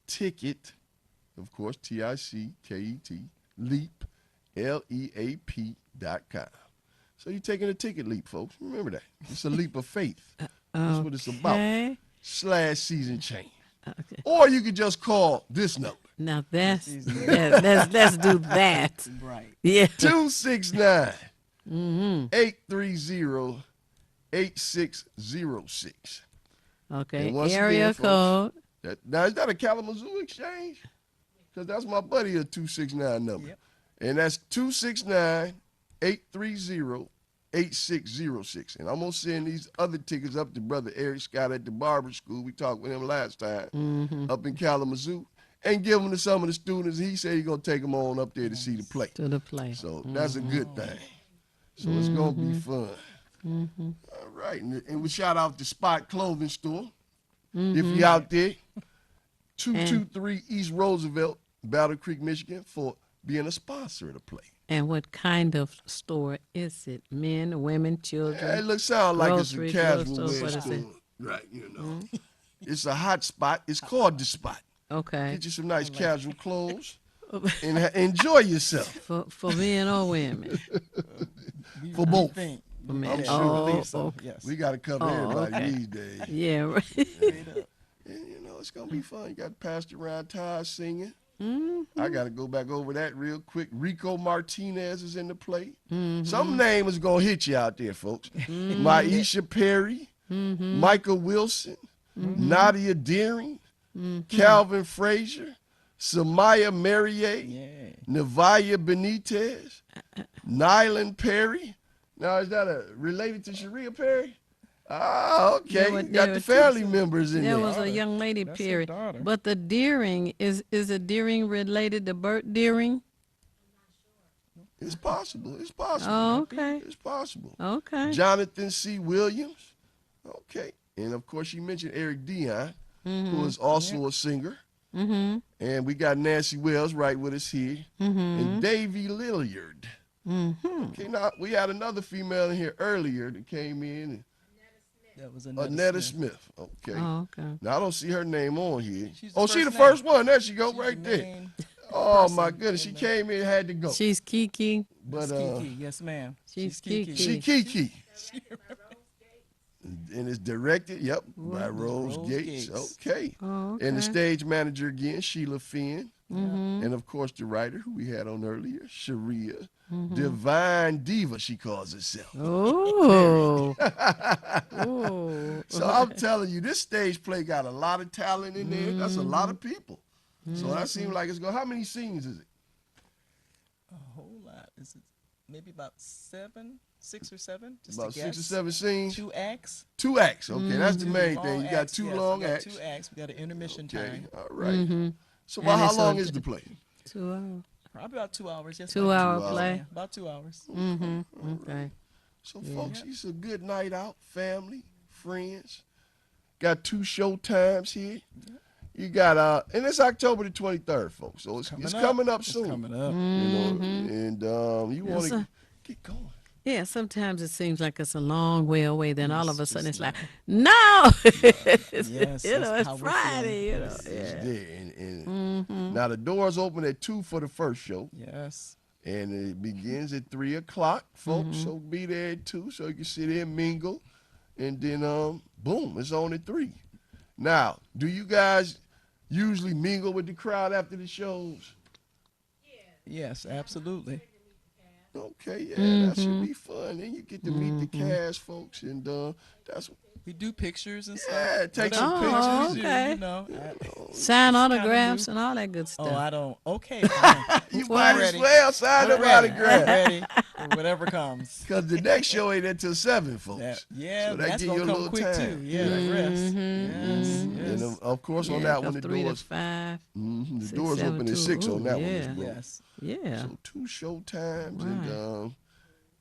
ticket, of course TICKET leap LEAP.com. So you're taking a ticket leap, folks. Remember that. It's a leap of faith. That's what it's about. /season change. Okay. Or you could just call this number. Now let's do that. Right. Yeah. 269 830 8606. Okay. And once Area again, folks, code. now, is that a Kalamazoo exchange? Because that's my buddy, a 269 number. Yep. And that's 269 830 8606. And I'm going to send these other tickets up to Brother Eric Scott at the Barber School. We talked with him last time up in Kalamazoo. And give them to some of the students. He said he's going to take them on up there to see the play. To the play. So that's a good thing. So it's going to be fun. All right. And we shout out the Spot Clothing Store. If you're out there, 223 East Roosevelt, Battle Creek, Michigan, for being a sponsor of the play. And what kind of store is it? Men, women, children? It sounds like it's a grocery, casual drugstore, wear what is store. it? Right, you know. It's a hot spot. It's called the Spot. Okay. Get you some nice casual clothes and enjoy yourself. For men or women? For both. For I'm men. sure. So, yes. We got to cover everybody these days. Yeah, right. And, you know, it's going to be fun. You got Pastor Ron Todd singing. I got to go back over that real quick. Rico Martinez is in the play. Some name is going to hit you out there, folks. Maisha Perry, Michael Wilson, Nadia Deering, Calvin Frazier, Samaya Merrier, Nevaya Benitez, Nylan Perry. Now, is that related to Sharia Perry? Ah, okay. You got the family members in there. There was a young lady, That's Perry. her daughter. But the Deering, is a Deering related to Bert Deering? It's possible. It's possible. Oh, okay. It's possible. Okay. Jonathan C. Williams. Okay. And, of course, you mentioned Eric Dion, who is also a singer. And we got Nancy Wells right with us here. And Davy Lilliard. Okay, now, we had another female in here earlier that came in. That was Annetta Smith. Okay. Oh, okay. Now, I don't see her name on here. She's The first one. There she go, right there. Oh, my goodness. She came in and had to go. She's Kiki. But Kiki. Yes, ma'am. She's Kiki. She Kiki. And it's directed, by Rose Gates. Okay. Oh, okay. And the stage manager again, Sheila Finn. And of course the writer who we had on earlier, Sharia. Divine Diva, she calls herself. Oh. So I'm telling you, this stage play got a lot of talent in there. That's a lot of people. So that seems like it's going. How many scenes is it? A whole lot. Is it maybe about 6 or 7? Just About to guess. 6 or 7 scenes? 2 acts. 2 acts. Okay, that's the main thing. You got acts, 2 yes, long we got acts. 2 acts. We got an intermission Okay, time. all right. So And how it's long a- is the play? 2 hours. Probably about 2 hours. Yes, 2 hour play. Yeah, about 2 hours. Okay. So folks, it's a good night out, family, friends. Got 2 show times here. You got and it's October the 23rd, folks. So it's coming up soon. It's coming up. You know, and you want to get going. Yeah, sometimes it seems like it's a long way away. Then all of a sudden it's like, no, Yes, you know, it's how we're Friday. You know, It's there. And now the doors open at 2 for the first show. Yes. And it begins at 3 o'clock, folks. So be there at 2 so you can sit there and mingle. And then, boom, it's on at 3. Now, do you guys usually mingle with the crowd after the shows? Yes, absolutely. Okay, yeah, that should be fun. Then you get to meet the cast, folks, and that's we do pictures and stuff. Yeah, take some pictures. Okay. You know, sign autographs and all that good stuff. Oh, I don't. Okay, fine. You might as well sign them autographs. Ready. Whatever comes. Because the next show ain't until 7, folks. Yeah, so that that's give you a gonna little come quick time. too. Yeah, rest. Yes. And of course, on that one, the 3 doors. to 5. The 6, doors 7, open at 2. 6 on that yeah. one. Yes. Yeah. So 2 show times, and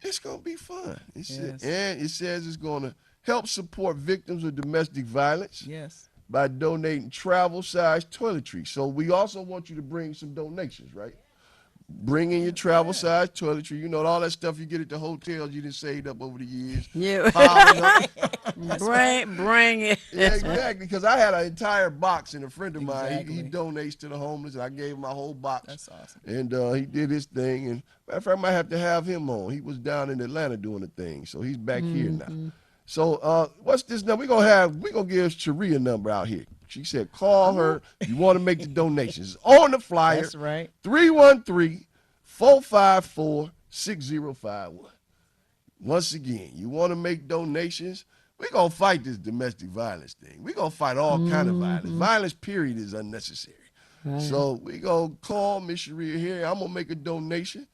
it's gonna be fun. And it says it's gonna help support victims of domestic violence. Yes. By donating travel-sized toiletries. So we also want you to bring some donations, right? Bring in your travel-sized toiletry. You know, all that stuff you get at the hotels you done saved up over the years. Yeah. Bring it. Yeah, exactly. Because I had an entire box, and a friend of mine, he donates to the homeless, and I gave him my whole box. That's awesome. And he did his thing. And matter of fact, I might have to have him on. He was down in Atlanta doing the thing, so he's back here now. So what's this number? We're gonna give Sharia number out here. She said, call her. You want to make the donations. It's on the flyer. That's right. 313-454-6051. Once again, you want to make donations. We're going to fight this domestic violence thing. We're going to fight all kind of violence. Violence, period, is unnecessary. Right. So we're going to call Miss Sharia here. I'm going to make a donation.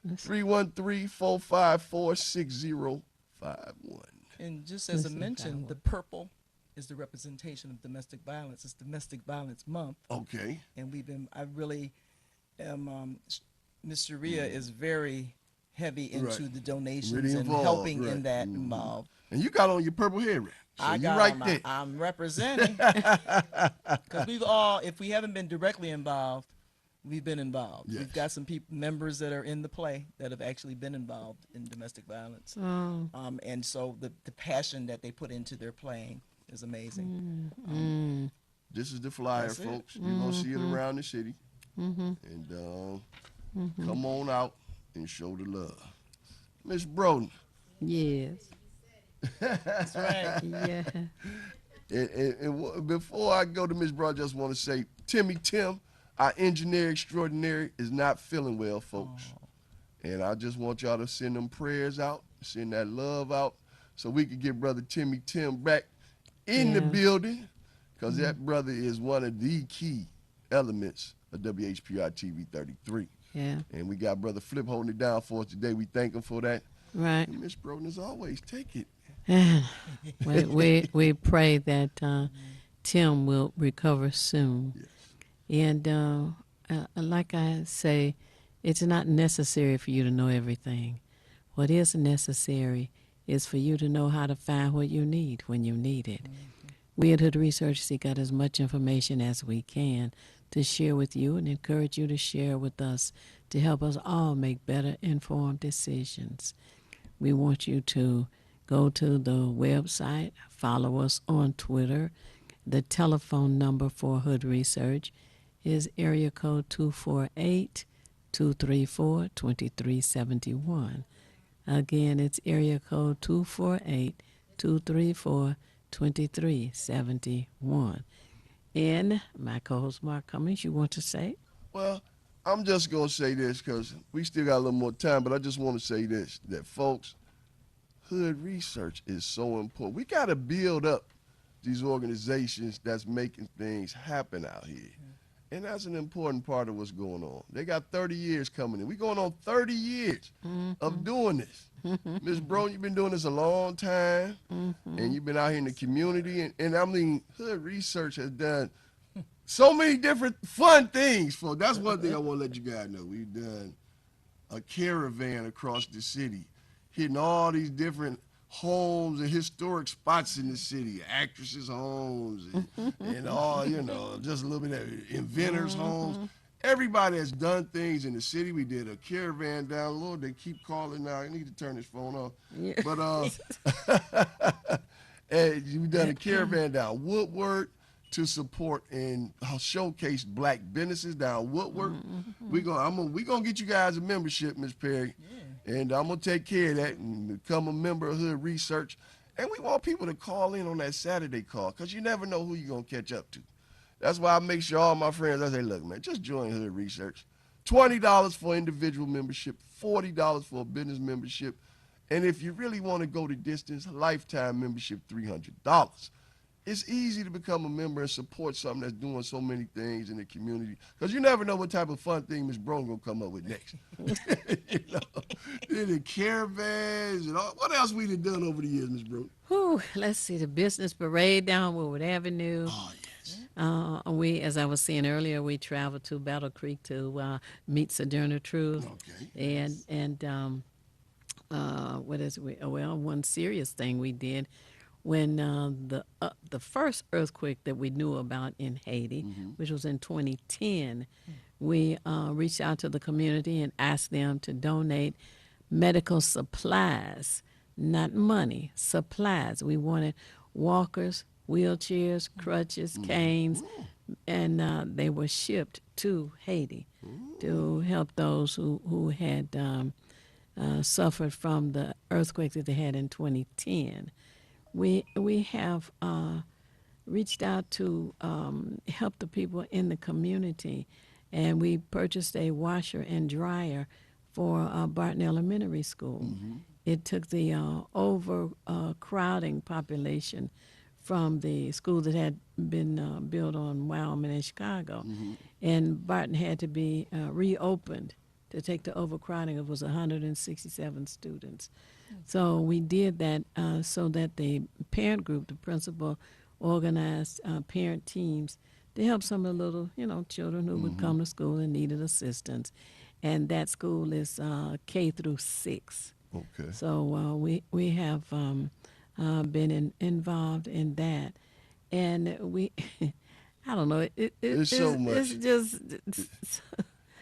313-454-6051. And just as I mentioned, the purple is the representation of domestic violence. It's Domestic Violence Month. Okay. And I really am, Ms. Sharia is very heavy into the donations really and helping in that involved. And you got on your purple hair, so I got right on there. I'm representing. Because we've all, if we haven't been directly involved, we've been involved. Yes. We've got some members that are in the play that have actually been involved in domestic violence. And so the passion that they put into their playing is amazing. This is the flyer, folks. You're going to see it around the city. And come on out and show the love. Miss Broden. Yes. That's right. Yeah. And before I go to Miss Broden, I just want to say, Timmy Tim, our engineer extraordinary, is not feeling well, folks. And I just want y'all to send them prayers out, send that love out, so we can get Brother Timmy Tim back in the building, because that brother is one of the key elements of WHPR TV 33. Yeah. And we got Brother Flip holding it down for us today. We thank him for that. Right. And Miss Broden, as always, take it. we pray that Tim will recover soon. Yes. And like I say, it's not necessary for you to know everything. What is necessary is for you to know how to find what you need when you need it. We at Hood Research seek out as much information as we can to share with you and encourage you to share with us to help us all make better informed decisions. We want you to go to the website, follow us on Twitter. The telephone number for Hood Research is area code 248-234-2371. Again, it's area code 248-234-2371. And my co-host Mark Cummings, you want to say? Well, I'm just going to say this because we still got a little more time, but I just want to say this, that folks, Hood Research is so important. We got to build up these organizations that's making things happen out here. And that's an important part of what's going on. They got 30 years coming in. We're going on 30 years of doing this. Ms. Broden, you've been doing this a long time, and you've been out here in the community. And I mean, Hood Research has done so many different fun things. That's one thing I want to let you guys know. We've done a caravan across the city, hitting all these different homes and historic spots in the city, actresses' homes, and all, just a little bit of inventors' homes. Everybody has done things in the city. We did a caravan down. Lord, they keep calling now. I need to turn this phone off. Yeah. But and we done a caravan down Woodward to support and showcase black businesses down Woodward. We gonna get you guys a membership, Miss Perry, and I'm gonna take care of that and become a member of Hood Research. And we want people to call in on that Saturday call, because you never know who you're gonna catch up to. That's why I make sure all my friends, I say, look, man, just join Hood Research. $20 for individual membership, $40 for a business membership. And if you really want to go the distance, lifetime membership, $300. It's easy to become a member and support something that's doing so many things in the community, because you never know what type of fun thing Ms. Brown gonna come up with next. The caravans and all. What else we done over the years, Ms. Brown? Let's see, the business parade down Woodward Avenue. Oh, yes. We, as I was saying earlier, we traveled to Battle Creek to meet Sojourner Truth. Okay. And what is it? Well, one serious thing we did when the first earthquake that we knew about in Haiti, which was in 2010, we reached out to the community and asked them to donate medical supplies, not money, supplies. We wanted walkers, wheelchairs, crutches, canes, and they were shipped to Haiti to help those who had suffered from the earthquake that they had in 2010. We have reached out to help the people in the community, and we purchased a washer and dryer for Barton Elementary School. It took the overcrowding population from the school that had been built on Wyoming and Chicago, and Barton had to be reopened to take the overcrowding. It was 167 students. So we did that so that the parent group, the principal, organized parent teams to help some of the little, children who would come to school and needed assistance. And that school is K through 6. Okay. So we have been involved in that, and we, I don't know, It's so much. It's just.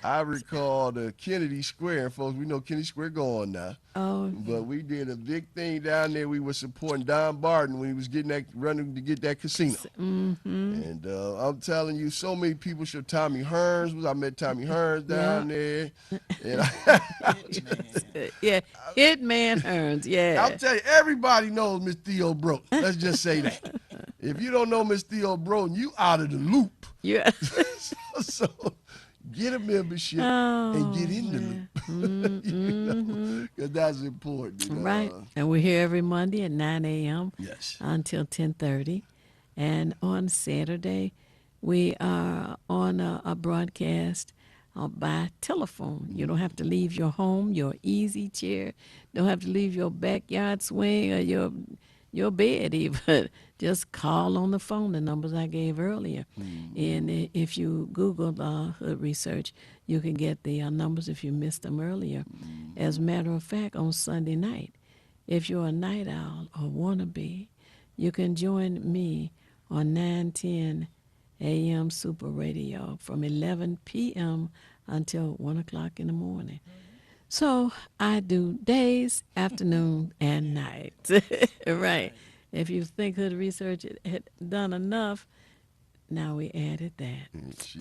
I recall the Kennedy Square, and folks, we know Kennedy Square gone now. Oh. But we did a big thing down there. We were supporting Don Barton when he was running to get that casino. And I'm telling you, so many people should. Tommy Hearns I met Tommy Hearns down there. And Hitman Hearns, yeah. I'll tell you, everybody knows Miss Theo Broden. Let's just say that. If you don't know Miss Theo Broden, you out of the loop. Yeah. so get a membership and get in the loop. Because that's important. Right. And we're here every Monday at 9 a.m. Yes. Until 10:30. And on Saturday, we are on a broadcast by telephone. You don't have to leave your home, your easy chair. Don't have to leave your backyard swing or your bed even. Just call on the phone, the numbers I gave earlier. And if you Google Hood Research, you can get the numbers if you missed them earlier. As a matter of fact, on Sunday night, if you're a night owl or want to be, you can join me on 910 a.m. Super Radio from 11 p.m. until 1 o'clock in the morning. So I do days, afternoon, and night. Right. If you think Hood Research had done enough, now we added that. She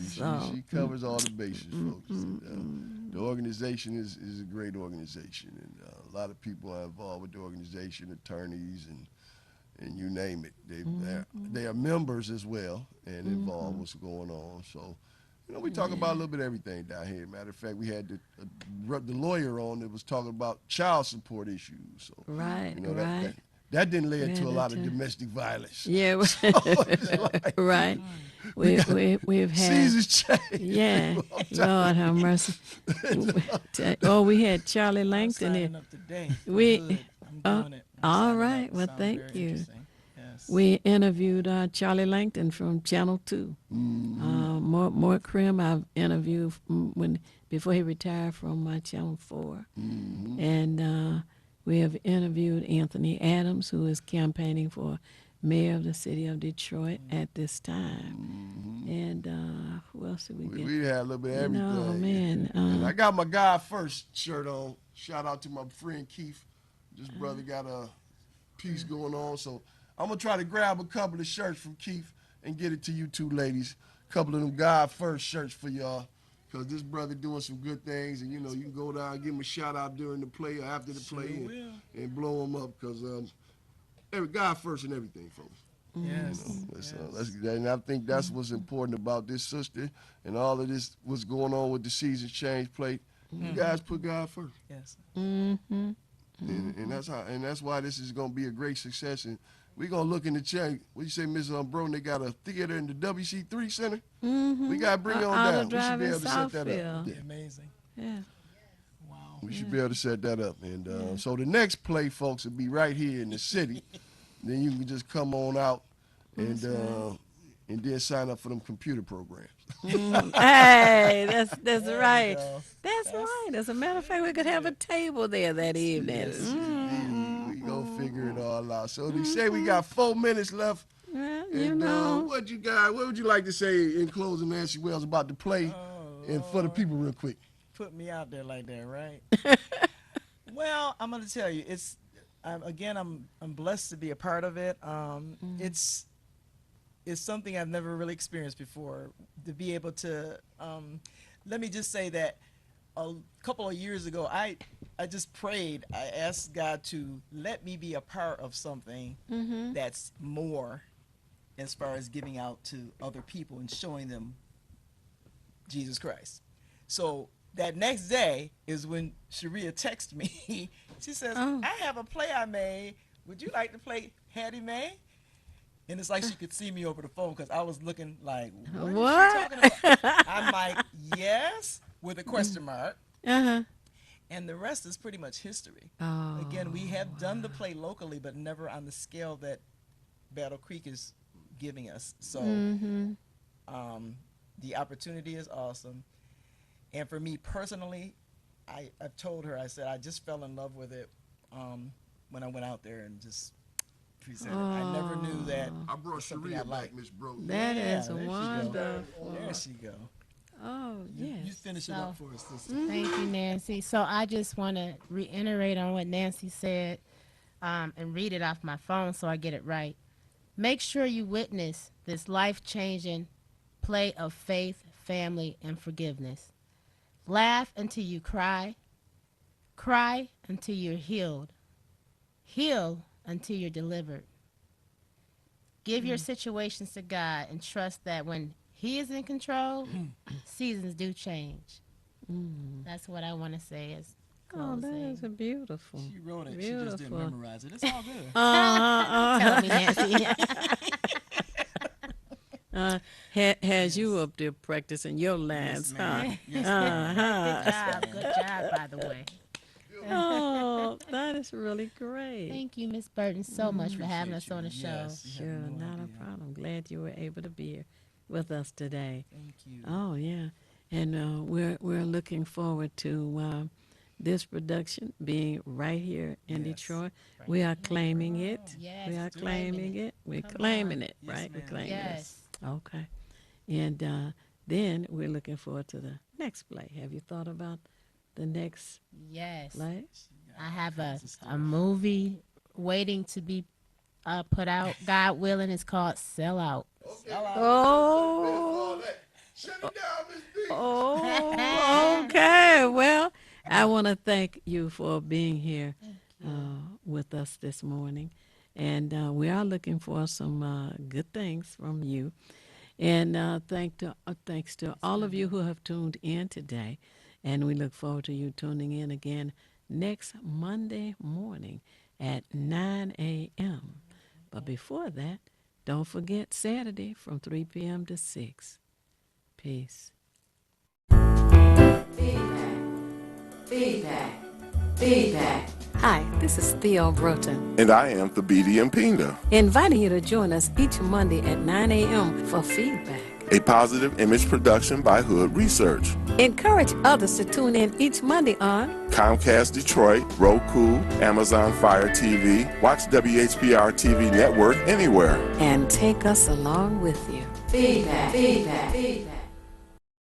covers all the bases, folks. And, the organization is a great organization, and a lot of people are involved with the organization, attorneys and you name it. They are members as well and involved with what's going on. So, we talk about a little bit of everything down here. Matter of fact, we had the lawyer on that was talking about child support issues. So, right. That didn't lead to a lot of domestic violence. Yeah, right. We've had seasons change. Yeah, Lord have mercy. We had Charlie Langton here. All right. Well, thank you. We interviewed Charlie Langton from Channel 2. Mort Krim I've interviewed before he retired from Channel 4. And We have interviewed Anthony Adams, who is campaigning for mayor of the city of Detroit at this time. And who else did we get? We had a little bit of everything. Oh, man. And I got my God First shirt on. Shout out to my friend Keith. This brother got a piece going on. So I'm going to try to grab a couple of shirts from Keith and get it to you two ladies. A couple of them God First shirts for y'all. Because this brother doing some good things. And, you know, you can go down and give him a shout out during the play or after the play and blow him up. Because God first and everything, folks. Yes. You know, and I think that's what's important about this sister and all of this, what's going on with the Seasons Change plate. You guys put God first. Yes. Mm-hmm. And that's why this is going to be a great success. And we're going to look in the check. What you say, Mrs. Broden, they got a theater in the WC3 Center. Mm-hmm. We got to bring it on down. We should be able to set that up. Yeah. Amazing. Yeah. Wow. We should be able to set that up. And so the next play, folks, will be right here in the city. Then you can just come on out and then sign up for them computer programs. Hey, that's right. That's right. As a matter of fact, we could have a table there that evening. Yes, we gonna figure it all out. So they say we got 4 minutes left. Well, and, you know. What would you like to say in closing, Nancy Wells, about the play and for the people real quick? Put me out there like that, right? Well, I'm going to tell you, I'm blessed to be a part of it. It's something I've never really experienced before. To be able to, let me just say that a couple of years ago, I just prayed. I asked God to let me be a part of something that's more, as far as giving out to other people and showing them Jesus Christ. So that next day is when Sharia texted me. She says, I have a play I made. Would you like to play Hattie Mae? And it's like she could see me over the phone because I was looking like, what is she talking about? I'm like, yes, with a question mark. And the rest is pretty much history. Again, we have done the play locally, but never on the scale that Battle Creek is giving us. So the opportunity is awesome. And for me personally, I've told her, I said, I just fell in love with it when I went out there and just presented. I never knew that. I brought Sharia back, Miss Broden. That is wonderful. There she go. Oh, yes. You finish it up for us, sister. Thank you, Nancy. So I just want to reiterate on what Nancy said and read it off my phone so I get it right. Make sure you witness this life-changing play of faith, family, and forgiveness. Laugh until you cry. Cry until you're healed. Heal until you're delivered. Give your situations to God and trust that when He is in control, seasons do change. That's what I want to say as closing. Oh, that is a beautiful. She wrote it. Beautiful. She just didn't memorize it. It's all good. Tell me, Nancy. Has you up there practicing your lines, huh? Yes, Good job, by the way. Oh, that is really great. Thank you, Miss Burton, so much for having us on the show. Yes, you Sure, have no not a idea. problem. Glad you were able to be here with us today. Thank you. Oh, yeah. And we're looking forward to this production being right here in Detroit. We are claiming it. Yes, We are claiming it. We're Come claiming on. it, Yes, right? We're ma'am. claiming Yes. it. Okay. And then we're looking forward to the next play. Have you thought about the next Yes. play? I have a movie waiting to be put out. God willing, it's called Sell Out. Oh. Shut it down, Miss B. Oh, okay. Well, I want to thank you for being here with us this morning. And we are looking for some good things from you. And thanks to all of you who have tuned in today. And we look forward to you tuning in again next Monday morning at 9 a.m. But before that, don't forget Saturday from 3 p.m. to 6. Peace. Feedback. Feedback. Feedback. Hi, this is Theo Broughton, And I am Thabiti Mpinga. inviting you to join us each Monday at 9 a.m. for feedback. A positive image production by Hood Research. Encourage others to tune in each Monday on Comcast Detroit, Roku, Amazon Fire TV, watch WHPR TV Network anywhere. and take us along with you. Feedback, feedback, feedback.